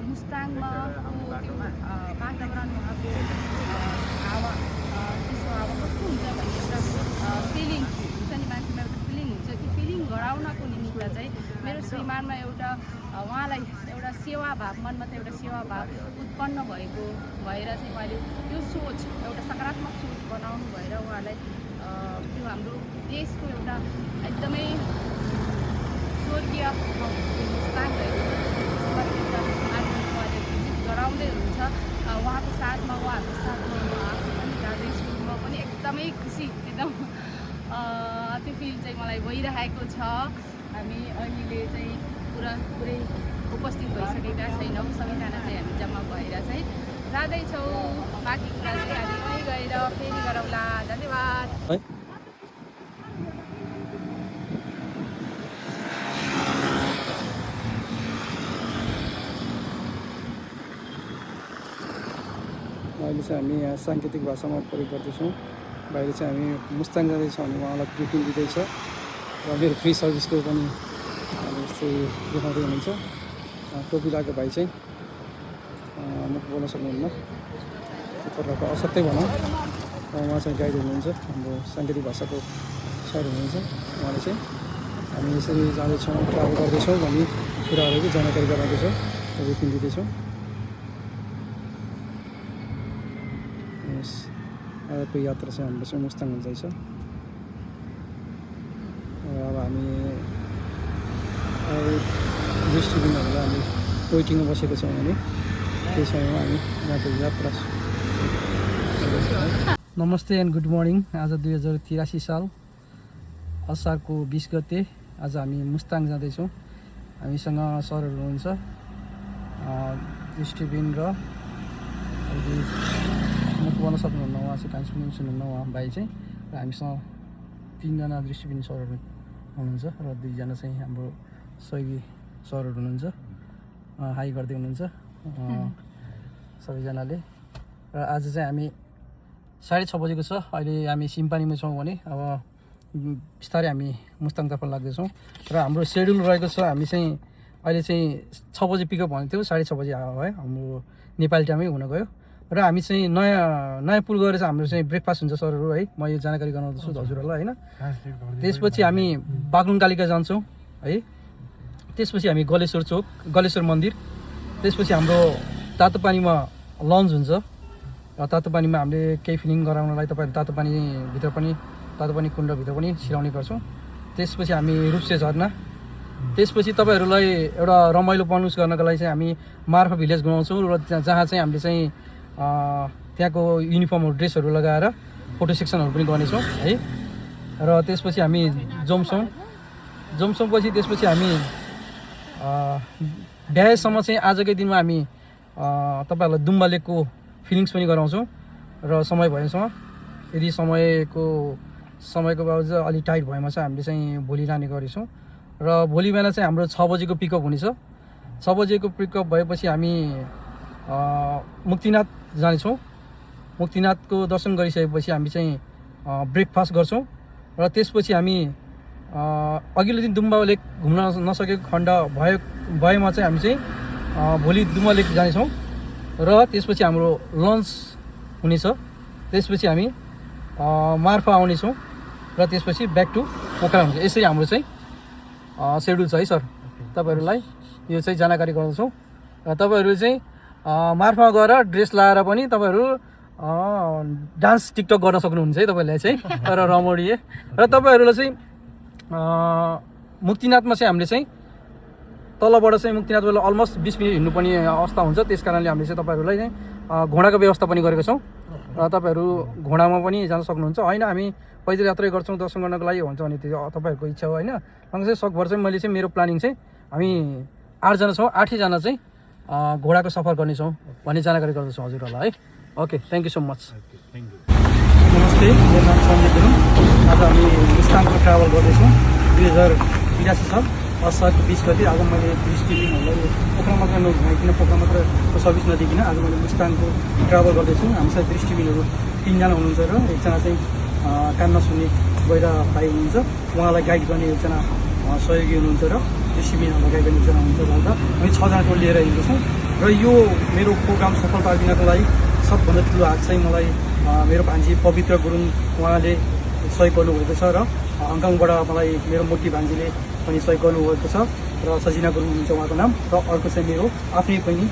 मुस्ताङमा त्यो वातावरण उहाँको हावा चिसो हावा कस्तो हुन्छ भन्ने एउटा फिलिङ हुन्छ नि, मान्छेमा एउटा फिलिङ हुन्छ। त्यो फिलिङ गराउनको निमित्त चाहिँ मेरो श्रीमानमा एउटा उहाँलाई एउटा सेवा भाव, मनमा चाहिँ एउटा सेवा भाव उत्पन्न भएर चाहिँ उहाँले त्यो सोच एउटा सकारात्मक सोच बनाउनु भएर उहाँलाई त्यो हाम्रो देशको एउटा एकदमै स्वर्गीय मुस्ताङ गराउँदै हुनुहुन्छ। उहाँको साथमा उहाँहरूको साथमा म आफू पनि जाँदैछु। म पनि एकदमै खुसी, एकदम त्यो फिल चाहिँ मलाई भइरहेको छ। हामी अहिले चाहिँ पुरै उपस्थित भइसकेका छैनौँ, सबैजना चाहिँ हामी जम्मा भएर चाहिँ जाँदैछौँ। बाँकी कुरा चाहिँ हामी वहीँ गएर फेरि गरौँला। धन्यवाद। अहिले चाहिँ हामी यहाँ साङ्केतिक भाषामा प्रयोग गर्दैछौँ। बाहिर चाहिँ हामी मुस्ताङ जाँदैछौँ भने उहाँलाई ब्रिफिङ दिँदैछ र मेरो फ्री सर्भिसको पनि यस्तै देखाउँदै हुनुहुन्छ। टोपी लगाएको भाइ चाहिँ म बोल्न सक्नुहुन्न, एक प्रकारको अशक्तै भनौँ। उहाँ चाहिँ गाइड हुनुहुन्छ, हाम्रो साङ्केतिक भाषाको सर हुनुहुन्छ उहाँले चाहिँ। हामी यसरी जाँदैछौँ, ट्राभल गर्दैछौँ भन्ने कुराहरू जानकारी गराउँदैछौँ, ब्रिफिङ दिँदैछौँ। आजको यात्रा चाहिँ हाम्रो चाहिँ मुस्ताङ जाँदैछ। अब हामी दृष्टिबिनहरूलाई हामी वेटिङमा बसेको छौँ भने त्यही समयमा हामी यहाँको यात्रा। नमस्ते एन्ड गुड मर्निङ। आज 2083 साल असारको 20 गते आज हामी मुस्ताङ जाँदैछौँ। हामीसँग सरहरू हुनुहुन्छ, दृष्टिबिन र म बोल्न सक्नुहुन्न, उहाँ चाहिँ काहीँ सुन्नुहुन्न उहाँ भाइ चाहिँ। र हामीसँग 3 जना दृष्टिबिन सरहरू हुनुहुन्छ र 2 जना चाहिँ हाम्रो सहयोगी सरहरू हुनुहुन्छ। हाई गर्दै हुनुहुन्छ सबैजनाले। र आज चाहिँ हामी 6:30 बजेको छ। अहिले हामी सिम्पानीमा छौँ भने अब बिस्तारै हामी मुस्ताङतर्फ लाग्दैछौँ। र हाम्रो सेड्युल रहेको छ, हामी चाहिँ अहिले चाहिँ 6 बजे पिकअप भनेको थियो, 6:30 बजे आयो है, हाम्रो नेपाली टाइमै हुन गयो। र हामी चाहिँ नयाँ पुल गएर चाहिँ हाम्रो चाहिँ ब्रेकफास्ट हुन्छ सरहरू है। म यो जानकारी गराउँदैछु हजुरहरूलाई होइन। त्यसपछि हामी बागलुङकालिका जान्छौँ है। त्यसपछि हामी गलेश्वर चोक, गलेश्वर मन्दिर। त्यसपछि हाम्रो तातो पानीमा लन्च हुन्छ र तातो पानीमा हामीले केही फिलिङ गराउनलाई तपाईँहरू तातो पानी कुण्डभित्र पनि छिराउने गर्छौँ। त्यसपछि हामी रूपसे झरना। त्यसपछि तपाईँहरूलाई एउटा रमाइलो पनुस गर्नको लागि चाहिँ हामी मार्फा भिलेज घुमाउँछौँ र जहाँ चाहिँ हामीले चाहिँ त्यहाँको युनिफर्महरू ड्रेसहरू लगाएर फोटो सेक्सनहरू पनि गर्नेछौँ है। र त्यसपछि हामी जोमसोङपछि त्यसपछि हामी भ्याएसम्म चाहिँ आजकै दिनमा हामी तपाईँहरूलाई दुम्बा लेकको फिलिङ्स पनि गराउँछौँ र समय भएसम्म। यदि समयको बावजुद अलिक टाइट भएमा चाहिँ हामीले चाहिँ भोलि लाने गरेछौँ। र भोलि बिहान चाहिँ हाम्रो 6 बजेको पिकअप हुनेछ। 6 बजेको पिकअप भएपछि हामी मुक्तिनाथ जानेछौँ। मुक्तिनाथको दर्शन गरिसकेपछि हामी चाहिँ ब्रेकफास्ट गर्छौँ र त्यसपछि हामी अघिल्लो दिन दुम्बा लेक घुम्न नसकेको खण्ड भएमा चाहिँ हामी चाहिँ भोलि दुम्बा लेक जानेछौँ र त्यसपछि हाम्रो लन्च हुनेछ। त्यसपछि हामी मार्फा आउनेछौँ र त्यसपछि ब्याक टु पोखरा हुन्छ। यसरी हाम्रो चाहिँ सेड्युल छ है सर। तपाईँहरूलाई यो चाहिँ जानकारी गराउँछौँ। र तपाईँहरू चाहिँ मार्फमा गएर ड्रेस लाएर पनि तपाईँहरू डान्स टिकटक गर्न सक्नुहुन्छ है तपाईँलाई चाहिँ र रमणीय। र तपाईँहरूलाई चाहिँ मुक्तिनाथमा चाहिँ हामीले चाहिँ तलबाट चाहिँ मुक्तिनाथबाट अलमोस्ट 20 मिनट हिँड्नुपर्ने अवस्था हुन्छ। त्यस कारणले हामीले चाहिँ तपाईँहरूलाई चाहिँ घोडाको व्यवस्था पनि गरेको छौँ र तपाईँहरू घोडामा पनि जान सक्नुहुन्छ होइन। हामी पैदल यात्रै गर्छौँ दर्शन गर्नको लागि हुन्छ भने त्यो तपाईँहरूको इच्छा हो होइन। अनि चाहिँ सकभर चाहिँ मैले चाहिँ मेरो प्लानिङ चाहिँ हामी 8 जना छौँ, 8 जना चाहिँ घोडाको सफर गर्नेछौँ भन्ने जानकारी गर्दछौँ हजुरहरूलाई है। Okay, thank you so much. नमस्ते, मेरो नाम सञ्जय गुरुङ। आज हामी मुस्ताङको ट्राभल गर्दैछौँ। 2083 साल असारको 20 गते आज मैले दृष्टिबिनहरूलाई पोखरा मात्र नघुमाइकन, पोखरा मात्र सर्भिस नदिकन आज मैले मुस्ताङको ट्राभल गर्दैछु। हामीसँग दृष्टिबिनहरू 3 जना हुनुहुन्छ र एकजना चाहिँ कान नसुन्ने गैरा भाइ हुनुहुन्छ, उहाँलाई गाइड गर्ने एकजना सहयोगी हुनुहुन्छ र दृष्टिबिनहरूलाई गाइड गर्ने एकजना हुनुहुन्छ। हामी 6 जना टोल लिएर हिँड्दैछौँ। र यो मेरो प्रोग्राम सफल पारिदिनको लागि सबभन्दा ठुलो हात चाहिँ मलाई मेरो भान्जी पवित्र गुरुङ उहाँले सहयोग गर्नुभएको छ र हङकङबाट मलाई मेरो मोटी भान्जीले पनि सहयोग गर्नुभएको छ र सजिना गुरुङ हुन्छ उहाँको नाम र अर्को चाहिँ मेरो आफ्नै बहिनी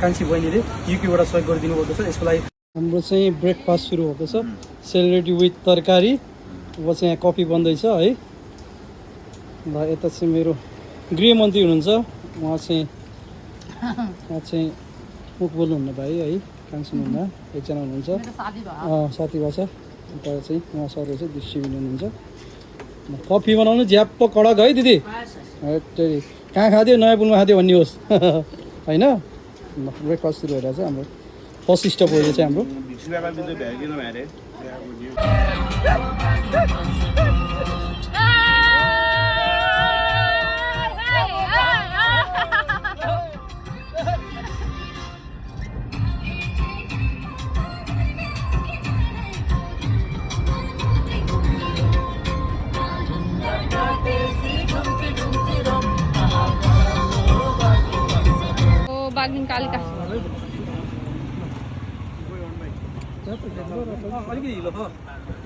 कान्छी बहिनीले युकेबाट सहयोग गरिदिनु भएको छ। यसको लागि हाम्रो चाहिँ ब्रेकफास्ट सुरु भएको छ, सेलरोटी विथ तरकारी। अब चाहिँ यहाँ कफी बन्दैछ है। ल यता चाहिँ मेरो गृहमन्त्री हुनुहुन्छ, उहाँ चाहिँ मुख बोल्नुहुन्न भाइ है, कान्छी हुनुहुन्न, एकजना हुनुहुन्छ साथी भाइ छ। अन्त चाहिँ उहाँ सरले चाहिँ डिस्ट्रिब्युट हुनुहुन्छ। कफी बनाउनु झ्याप्प कडक है दिदी, कहाँ खाँदियो नयाँ पुलमा खाँदियो भन्ने होस् होइन। ब्रेकफास्ट सुरु भइरहेको छ हाम्रो फर्स्ट स्टप हो यो चाहिँ हाम्रो। बागलिङ कालिका अलिकति हिलो त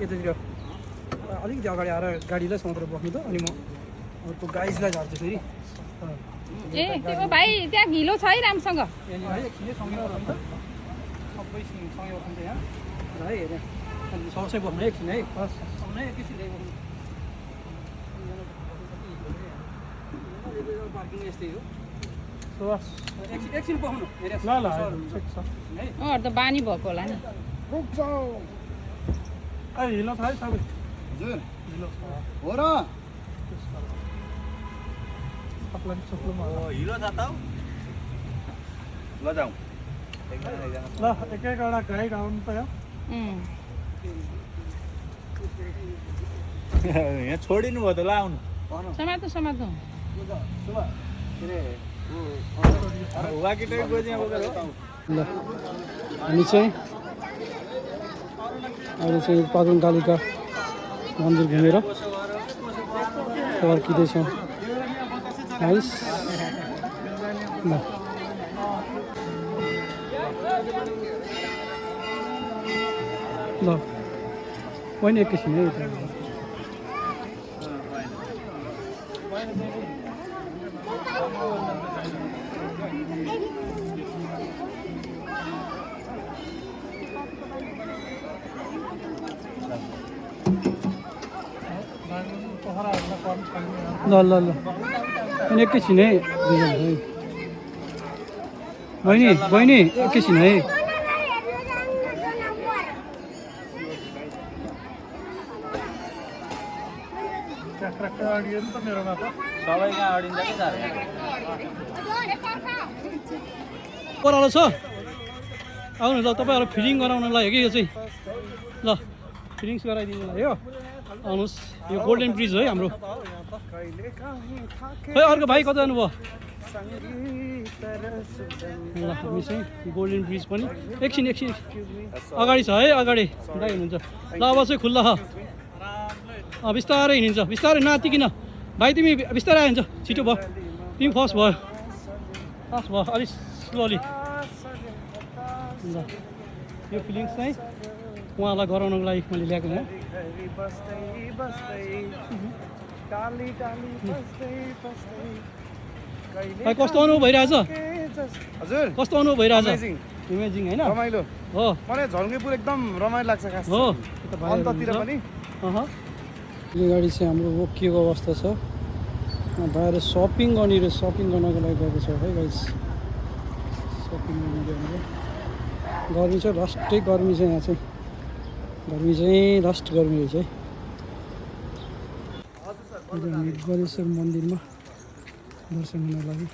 यतातिर अलिकति अगाडि आएर गाडीलाई समातेर बस्नु त, अनि म त्यो गाइजलाई झार्छु फेरि। ए त्यो भाइ त्यहाँ हिलो छ है राम्रोसँग। एकछिनै सँगै बस्नु त, सबै सँगै बस्नु त यहाँ है। हेरेँ अनि सबसे बस्नु एकछिन है, सँगै एकैछिन पार्किङ यस्तै हो। एकछिन बस्नु हेरेँ ल ल है। त बानी भएको होला नि। हिलो छ है सबै हजुर हो र हिलो छ त ल जाउँ ल एक एकवटा गाइड आउनु त यहाँ छोडिनु भयो त ल आउनु समात्नु समात्नु वाकिटकी गोजिया बोकेर हो। ल हामी चाहिँ अहिले चाहिँ पागुङ कालिका मन्दिर घुमेर फर्किँदैछौँ। नाइस। ल ल होइन एकैछिन है। ल ल ल अनि एकैछिन है बहिनी बहिनी एकैछिन है। सबैका अडिन्छ कि साह्रो ओह्रालो छ आउनु ल, तपाईँहरू फिलिङ गराउनलाई हो कि यो चाहिँ। ल फिलिङ्स गराइदिनुलाई हो, आउनुहोस्। यो गोल्डन ब्रिज है हाम्रो। खै अर्को भाइ कता जानुभयो? ल हामी चाहिँ गोल्डन ब्रिज पनि एकछिन अगाडि छ है, अगाडि दाइ हुनुहुन्छ। ल अब चाहिँ खुल्ला छ, बिस्तारै हिँडिन्छ, बिस्तारै नातिकिन भाइ। तिमी बिस्तारै आइन्छ, छिटो भयो, तिमी फर्स्ट भयो अलिक स्लोली। ल यो फिलिङ्स चाहिँ उहाँलाई गराउनको लागि मैले ल्याएको हो। कस्तो अनुभव भइरहेछ हजुर? कस्तो अनुभव भइरहेछ? इमेजिङ होइन, रमाइलो हो। मलाई झल्केपुर एकदम रमाइलो लाग्छ खास हो अन्ततिर पनि। यो गाडी चाहिँ हाम्रो रोकिएको अवस्था छ, बाहिर सपिङ गर्ने र सपिङ गर्नको लागि गएको छ है गाइस। सपिङ गर्नु गर्मी छ, लास्टै गर्मी छ यहाँ चाहिँ, गर्मी चाहिँ लास्ट गर्मी रहेछ है। हामी गणेश्वर मन्दिरमा दर्शन हुनको लागि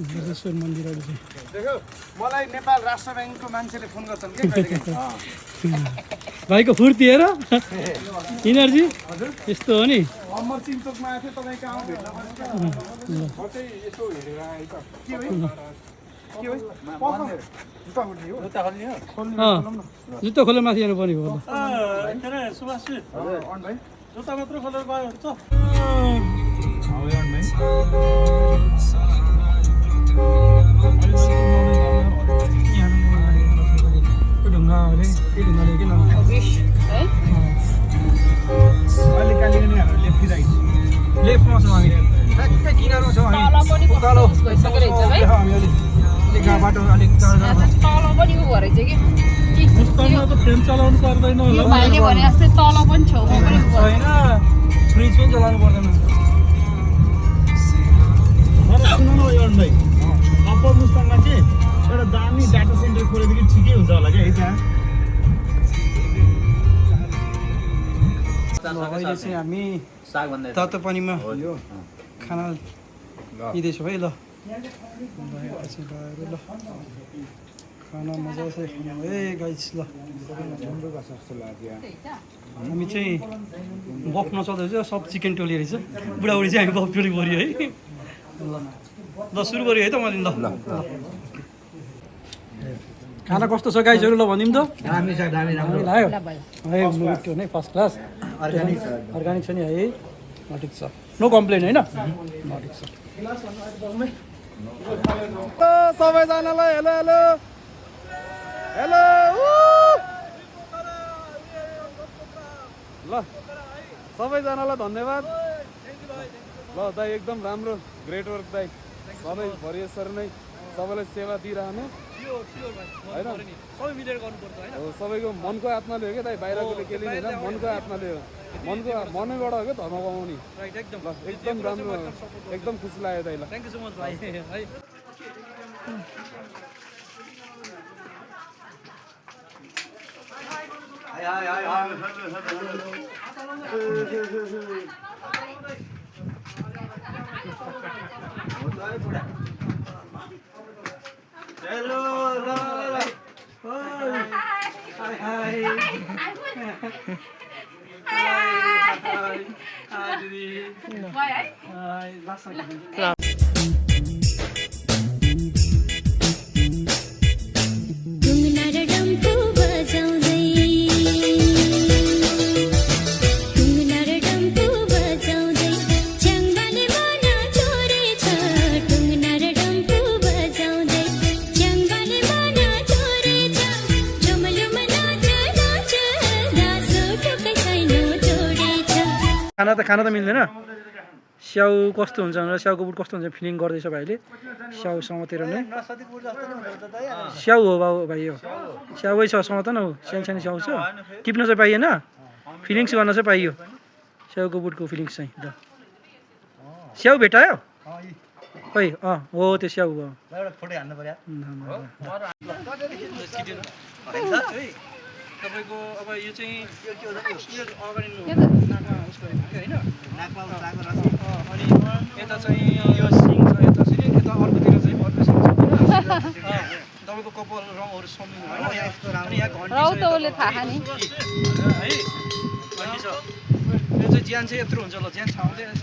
गणेश्वर मन्दिरहरू चाहिँ मलाई नेपाल राष्ट्र ब्याङ्कको मान्छेले फोन गर्छन् के भाइको फुर्ती हेर, इनर्जी यस्तो हो नि। अमर सिंहचोकमा आएको थियो तपाईँको आउँ भेट्न म चाहिँ यसो हेरेर आएँ त। के हो जुत्ता खोलेर माथि जानु पर्ने भयो। सुभाष जुत्ता मात्र खोलेर गयो हुन्छ। के ढुङ्गाले किन है अहिले कालीगढीहरू लेफ्ट राइट लेफ्टमा छौँ हामी ठ्याक्कै किनारमा छौँ हामी तल पनि उकालो गइसकेर हिँड्छ है हामी अलिक बाटो अलिक टाढा तल पनि उ रहेछ कि मुस्ताङमा त फ्रेम चलाउनु पर्दैन यो भाइले भने जस्तै तल पनि छेउमा पनि उ गरेछ। छैन फ्रिज पनि चलाउनु पर्दैन तर सुन न एउटा भाइ अप्पर मुस्ताङमा चाहिँ एउटा दामी डाटा सेन्टर खोलेदेखि ठिकै हुन्छ होला क्या है त्यहाँ अहिले चाहिँ हामी तातो पानीमा खाना लिँदैछौँ है ल एकैछिन भयो ल खाना मजाले खानु है गाइस ल हामी चाहिँ बफ नचल्दैछ सब चिकन टोली रहेछ बुढाबुढी चाहिँ हामी बफ टोली पऱ्यो है ल ल सुरु गऱ्यो है त मैले ल खाना कस्तो छ गाइसहरू ल भनिदिउँ त दामी छ दामी राम्रो लाग्यो ल भयो है मुटु नै फर्स्ट क्लास अर्ग्यानिक छ नि है ठिक छ नो कम्प्लेन होइन ठिक छ सबैजनालाई हेलो हेलो हेलो ल सबैजनालाई धन्यवाद ल दाइ एकदम राम्रो ग्रेट वर्क दाइ सधैँभरि यसरी नै सबैलाई सेवा दिइरहनु होइन सबै मिलेर गर्नुपर्छ होइन हो सबैको मनको आत्माले हो क्या दाइ बाहिरकोले के लिने होइन मनको आत्माले हो मनैबाट हो क्या धर्म कमाउने राइट एकदम ल एकदम राम्रो एकदम खुसी लाग्यो दाइ ल थ्याङ्क यू सो मच भाइ है खाना त मिल्दैन स्याउ कस्तो हुन्छ भनेर स्याउको बुट कस्तो हुन्छ फिलिङ गर्दैछ भाइले स्याउ समातेर नै स्याउ हो बाउ भाइ हो स्याउै छ समात न हो सानो सानो स्याउ छ टिप्न चाहिँ पाइएन फिलिङ्स गर्न चाहिँ पाइयो स्याउको बुटको फिलिङ्स चाहिँ ल स्याउ भेटायो खै हो त्यो स्याउ हो तपाईँको अब यो चाहिँ अगाडि नाकमा उसको होइन अनि यता चाहिँ यो सिङ छ यता चाहिँ यता अर्कोतिर चाहिँ अर्को सिङ छ तपाईँको कपाल रङहरू समिनु होइन अनि यहाँ घन्टी रौ त उसले थाहा नि है घन्टी छ यो चाहिँ ज्यान चाहिँ यत्रो हुन्छ ल ज्यान छाउँदै है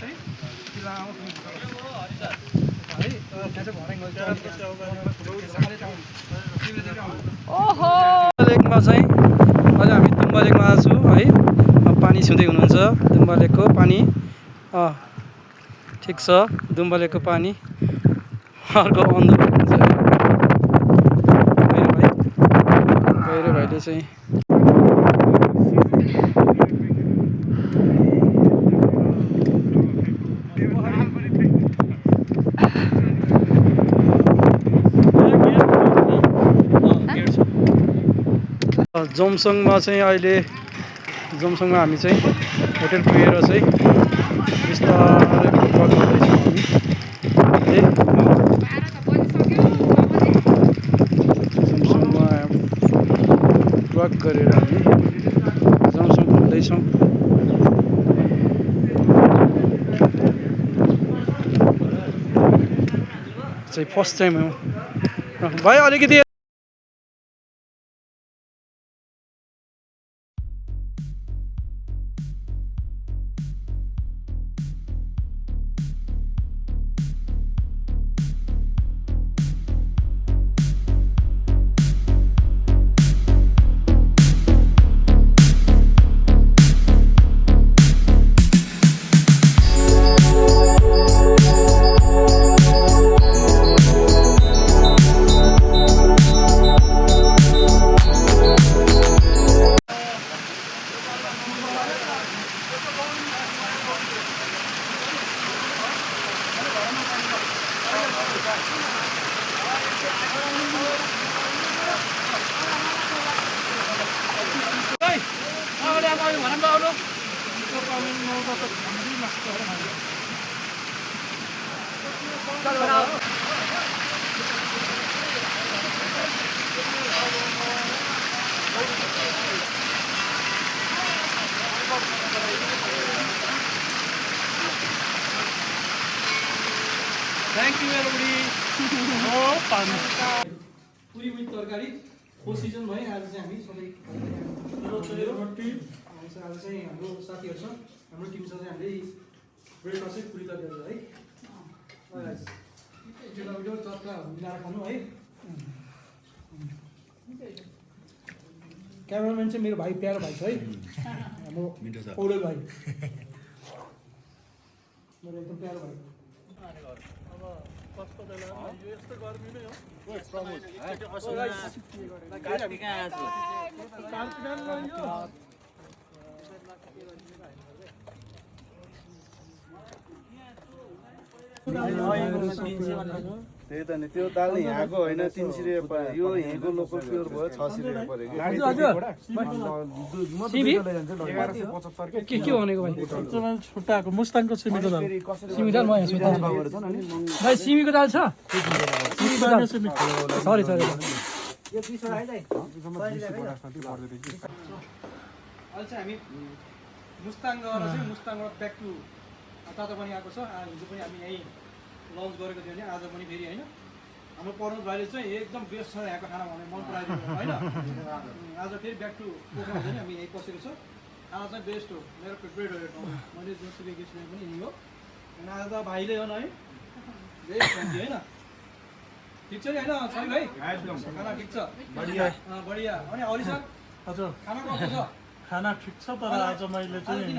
है त्यहाँ चाहिँ ओहो लेकमा चाहिँ अहिले हामी दुम्बा लेकमा आएको छु है पानी छुँदै हुनुहुन्छ दुम्बा लेकको पानी ठिक छ दुम्बा लेकको पानी अर्को अन्धो हुन्छ गहिरो भाइले चाहिँ जोमसङमा चाहिँ अहिले जोमसङमा हामी चाहिँ होटेल पुगेर चाहिँ बिस्तारै ट्रक गर्दैछौँ हामी जोमसङमा ट्रक गरेर हामी जोमसङ पुग्दैछौँ चाहिँ फर्स्ट टाइम हो भाइ अलिकति Thank you everybody. पुरी मिट तरकारी फुल सिजन भयो आज चाहिँ हामी सबै आज चाहिँ हाम्रो साथीहरू छ हाम्रो टिम छ चाहिँ हामीले ब्रेकफास्ट चाहिँ पुरी तरकारी है भिडियो चट्टा मिलाएर खानु है क्यामेराम्यान चाहिँ मेरो भाइ प्यारो भाइ छ है हाम्रो पौडेल भाइ मेरो एकदम प्यारो भाइ त्यही त नि त्यो दाल यहाँको होइन 300 रुपियाँ पर्यो यो यहाँको लोकल प्योर भयो 600 रुपियाँ पर्यो के भनेको भाइ छुट्टाको मुस्ताङको सिमीको दाल सिमी दाल भाइ सिमीको दाल छ सरी अहिले चाहिँ हामी मुस्ताङ गएर चाहिँ मुस्ताङबाट ब्याक टु तातो पनि आएको छ हिजो पनि हामी यहीँ लन्च गरेको थियो भने आज पनि फेरि होइन हाम्रो प्रमोद भाइले चाहिँ एकदम बेस्ट छ यहाँको खाना भने मन पराइदिनु होइन आज फेरि ब्याक टु पोखरा हुन्छ नि हामी यहीँ पसेको छ आज चाहिँ बेस्ट हो मेरो फेभरेट हो यो ठाउँ मैले जोसुकै गेस्टले पनि यहीँ हो अनि आज त भाइले हो न है बेस्ट हुन्छ होइन ठिक छ नि होइन सही भाइ खाना ठिक छ बढिया अनि हरि सर हजुर खाना कस्तो छ खाना ठिक छ तर आज मैले चाहिँ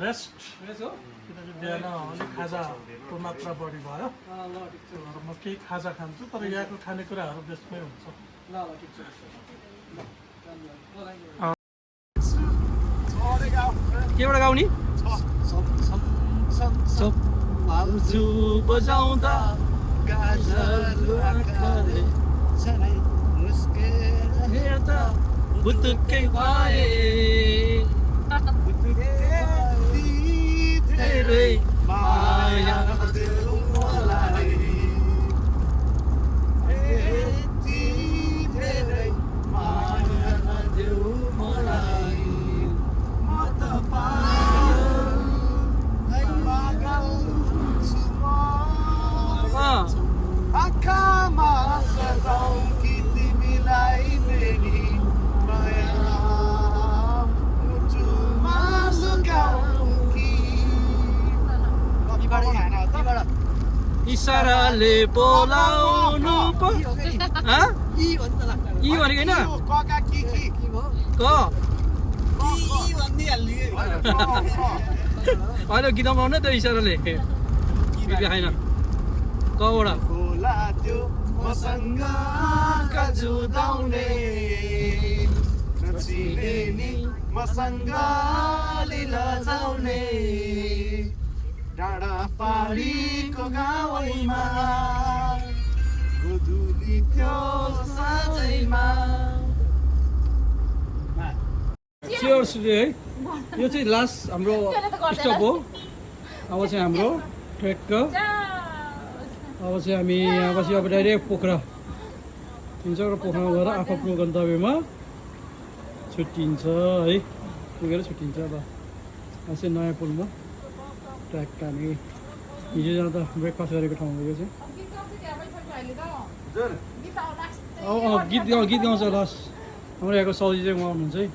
रेस्ट हो किनकि बिहान अलिक खाजाको मात्रा बढी भयो ल ठिक छ म केही खाजा खान्छु तर यहाँको खानेकुराहरू बेस्टमै हुन्छ ल ठिक छ केबाट गाउने भाउजू बजाउँदा गाजरको आँखाले सधैँ मुस्केर हेर्दा बुतुक्कै भए धेरै माया देऊ मलाई यति धेरै माया देऊ मलाई म त पागल छु म आँखामा सजाऊ कि तिमीलाई मेरी माया मुटुमा लुकाऊ कि इसाराले बोलाउनु यी भनेको होइन होइन गीत गाउनु त इसाराले खाएन कबाट होला त्यो मसँग जुदाउने नचिने नि मसँग लिला जाउने डाँडा पारीको गाउँमा गोधुली त्यो साँझैमा चियर्स है यो चाहिँ लास्ट हाम्रो स्टप हो अब चाहिँ हाम्रो ट्रेकको अब चाहिँ हामी यहाँपछि अब डाइरेक्ट पोखरा हुन्छ र पोखरामा गएर आफ्नो गन्तव्यमा छुट्टिन्छ है पुगेर छुट्टिन्छ अब चाहिँ नयाँ पुलमा ट्र्याक हामी हिजो जाँदा ब्रेकफास्ट गरेको ठाउँ हो यो चाहिँ गीत गाउँछ लास्ट हाम्रो यहाँको सौजी चाहिँ उहाँ हुनुहुन्छ है